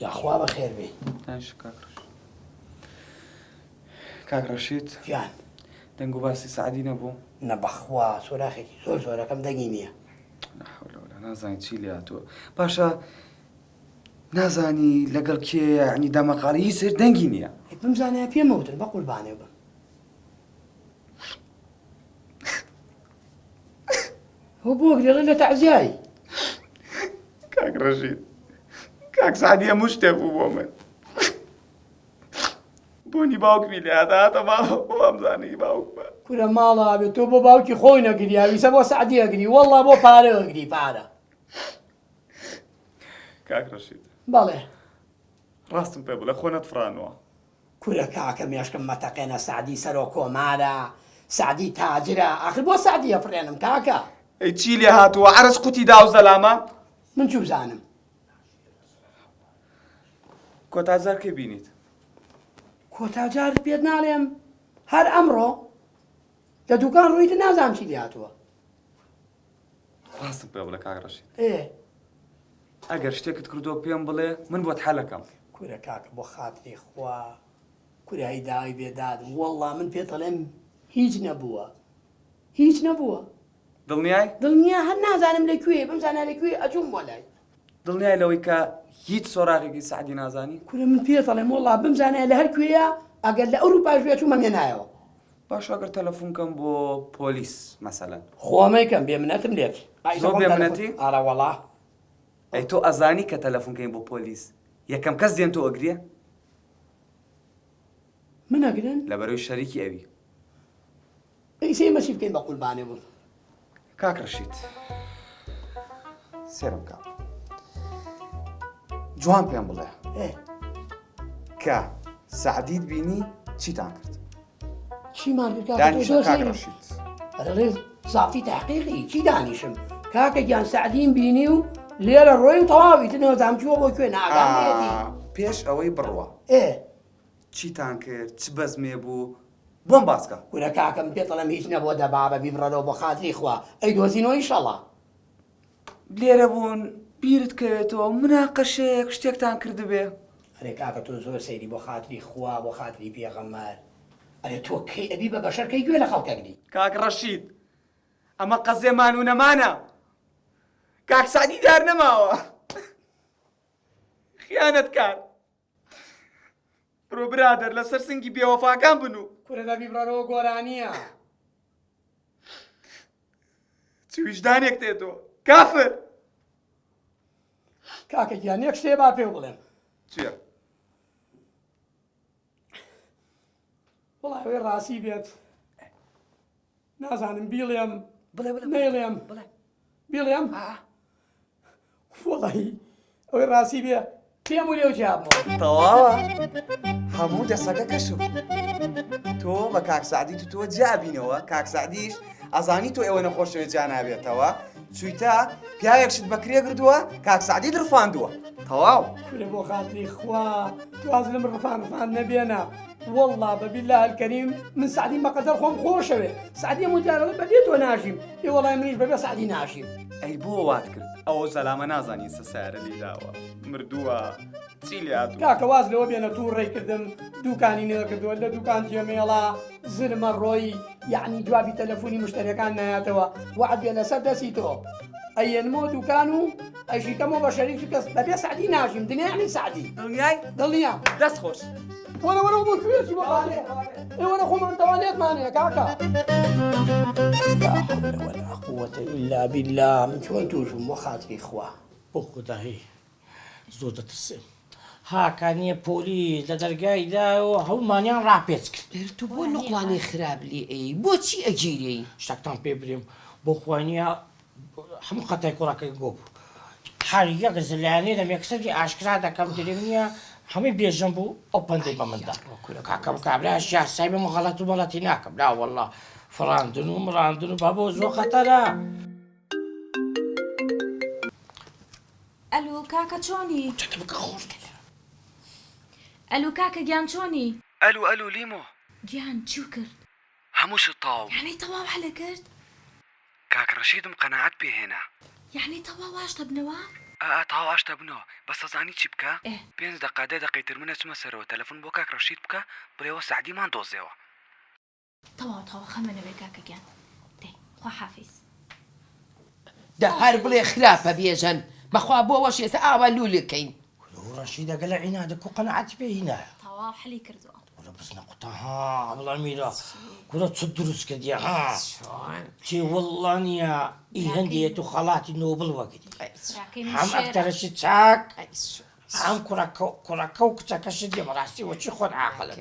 يا أخوة بخير بي. تانش كاك رشيد جان دنگو باسی سعدی نبو نبخوا سوراخي زور كم دقيقة. لا حول ولا نازانی چی لیاتو باشا نازانی لەگەڵ کێ یعنی دەمەقاڵی سر دەنگی نییە بمزانە پێ مەوتن بە قوربانێ بم. هو بۆ گرێڵە لە تەعزیایی. کاک ڕەشید کاک سعدی هەموو شتێک بوو بۆ من بۆنی باوکمی لێ هاتە ماڵەوە وامزانی باوک بە کورە ماڵا بێت تۆ بۆ باوکی خۆی نەگریاویسە بۆ سعدی ئەگری وەڵڵا بۆ پارە ئەگری پارە. کاک ڕەشید بەڵێ ڕاستم پێ بڵێ خۆ نەتفرانەوە کورە کاکە مێشکم مەتەقێنە سعدی سەرۆ کۆمارە سعدی تاجرە ئاخر بۆ سعدی ئەفرێنم کاکە. ئەی چی لێ هاتووە عەرز قوتی داو زەلامە من چوو بزانم. کۆتازار کێ بینیت کۆتاجارت پێت ناڵێم هەر ئەمڕۆ لە دوکان ڕوویتە نازانم چی لێ هاتووە. ڕاستم پێ بڵێ کاک ڕەشید ئێ ئەگەر شتێکت کردو پێم بڵێ من بۆت حەلەکەم کورە کاکە بۆ خاتری خوا کورایی داوای بێداد وەڵڵا من پێت دەڵێم هیچ نەبووە هیچ نەبووە. دڵنیای دڵنیا هەر نازانم لەکوێ بمزانە لەکوێ ئەچووم بۆ لای. دڵنیای لەوەی کە هیچ سۆراغێکی سعدی نازانی کورە من پێت دەڵێم وەڵڵا بمزانە لە هەر کوێیە ئەگەر لە ئەوروپاش بێت چوومە مێنایەوە. باش ئەگەر تەلەفۆنکەم بۆ پۆلیس مەسەلەن خۆمەیکەم بێمنەتم لێت. زۆر بێمنەتی؟ ئارە وەڵا ئەی تۆ ئەزانی کە تەلەفۆنکەین بۆ پۆلیس یەکەم کەس دێن تۆ ئەگرێ من ئەگرن لەبەرەوەی شەریکی ئەوی ئەیسەی مەچی بکەین بە قوربانێ بوو. کاک ڕەشید سێرم کاک جوان پێم بڵێ کە سعدیت بینی چیتان کرد چیمان کرد دانیشە کاک ڕەشید ئەڵێ زافی تحقیقی چی دانیشم کاکە گیان سعدیم بینی و لێرە ڕۆی و تەواوی تنەوەزام چووە بۆ کوێ ناگام لێتی پێش ئەوەی بڕوە چیتان کرد چ بەزمێ بوو بۆم باسکە کورە کاکەم پێت دەڵێم هیچ نەبووە دەبابە بیبڕەوە بۆ خاتری خوا ئەی دۆزینەوە ئینشەڵا لێرە بوون بیرت کەوێتەوە مناقەشەیەک شتێکتان کردبێ ئەرێ کاکە تۆ زۆر سەیری بۆ خاتری خوا بۆ خاتری پێغەمبەر ئەرێ تۆ کەی ئەبی بە بەشەر کەی گوێ لە خەڵکەگری کاک ڕەشید ئەمە قەزێمان و نەمانە کاک سعدی دار نەماوە خیانەتکار بڕۆ برادەر لەسەر سنگی بێوەفاکان بنوو کورە دە بیبڕەوە گۆرانییە چ ویژدانێک تێتۆ کافر کاکە گیان یەک شتێ با پێ بڵێم چییە وڵای ئەوەی ڕاستی بێت نازانم بیڵێم نەیڵێم بیڵێم وڵی ئەوەی ڕاستی بێ پێم و لێو جیابمەوە تەواوە هەموو دەسەکە کەشم تۆ بە کاک سعدی تۆ جیابینەوە کاک سعدیش ئەزانی تۆ ئێوە نەخۆشەوێت جا نابێتەوە چوویتە پیاوێکشت بەکرێ گردووە کاک سعدی درفاندووە تەواو کورە بۆ خاتری خوا تواز لەم ڕفان نەبێنە والله بەبیلله الکەریم من سعدی بەقەدەر خۆم خۆشەوێ سعدی مجارەڵە بەبێ تۆ ناشیم ێ وەڵای منیش بەبێ سعدی ناشیم ئەی بۆ وات کرد ئەوە سەلامە نازانی سەسارە لیداوە مردووە چی لێهاتوو کاکە واز لەوە بێنە توو ڕێکردم دووکانی نەکردووە لە دوکان جێمێڵا زرمە ڕۆی یعنی جوابی تەلەفۆنی مشتەریەکان نایاتەوە وعد بێ لەسەر دەستی تۆ ئەیەنمەوە دوکان و ئەیشیکەمەوە بە شەریکی کەس بەبێ سعدی ناشیم دنیای سعدی دڵنیای دڵنیا دەست خۆش وەرە بۆ کوێچی بەڵێ ئێوەرە خۆمان تەوانێتمانەیە کاکە لا حول ولا قوة إلا بالله من چۆن تووشم بۆ خاتری خوا بۆ خودایی زۆر دەترسێم هاکانیە پۆلیس لە دەرگایدا و هەومانیان ڕاپێچ کرد تو بۆ نوقلانی خراپ لێ ئەی بۆچی ئەگیری شتێکتان پێ برێم بۆ خوانیە هەموو خەتای کوڕەکەی گۆ بوو هەر یەک زلانێ لە مێکسەری ئاشکرا دەکەم درێ نییە هەمووی بێژم بوو ئەو پەندەی بە مندا کاکەم کابراش یا سایبە مەغەڵەت و بەڵەتی ناکەم لا وەڵڵا فڕاندن و مڕاندن و بابۆ زۆر خەتەرە ئەلو کاکە چۆنی؟ ئەلو کاکە گیان چۆنی؟ ئەلو لیمۆ گیان چیو کرد؟ هەمووشت تاو یعنی تەواو هەلە کرد؟ کاک ڕەشیدم قەناعەت پێهێنا یعنی تەواو واش دەبنەوە؟ تەواو ئاشتا بنەوە بە سەزانی چی بکە؟ إيه. 5 دقه 10 دقەی من ئەچمە سەرەوە تەلەفۆن بۆ کاک ڕەشید بکە بڵێەوە سعدیمان دۆزێەوە. تەواو خەمەنەوەی کاکەگیان دێ خوا حافیز. دا هەر بڵێ خراپە بێژەن بەخوا بۆەوەش ێستا ئاوا لولەکەین. ڕەشیدە گەلە عینادە و قەنەعەتی پێ هینایە. تەواو حەلی کردووە. ولا بزنە قوتەها وڵا میرە کورە چ دروست کردیە ها چی وڵڵانیە ئی هەندێت و خەڵاتی نۆبڵ وەگری هەم ئەکتەرەشی چاک هەم کوڕەکە و کچەکەشت دێ بەڕاستی وەچی خۆن عاقلن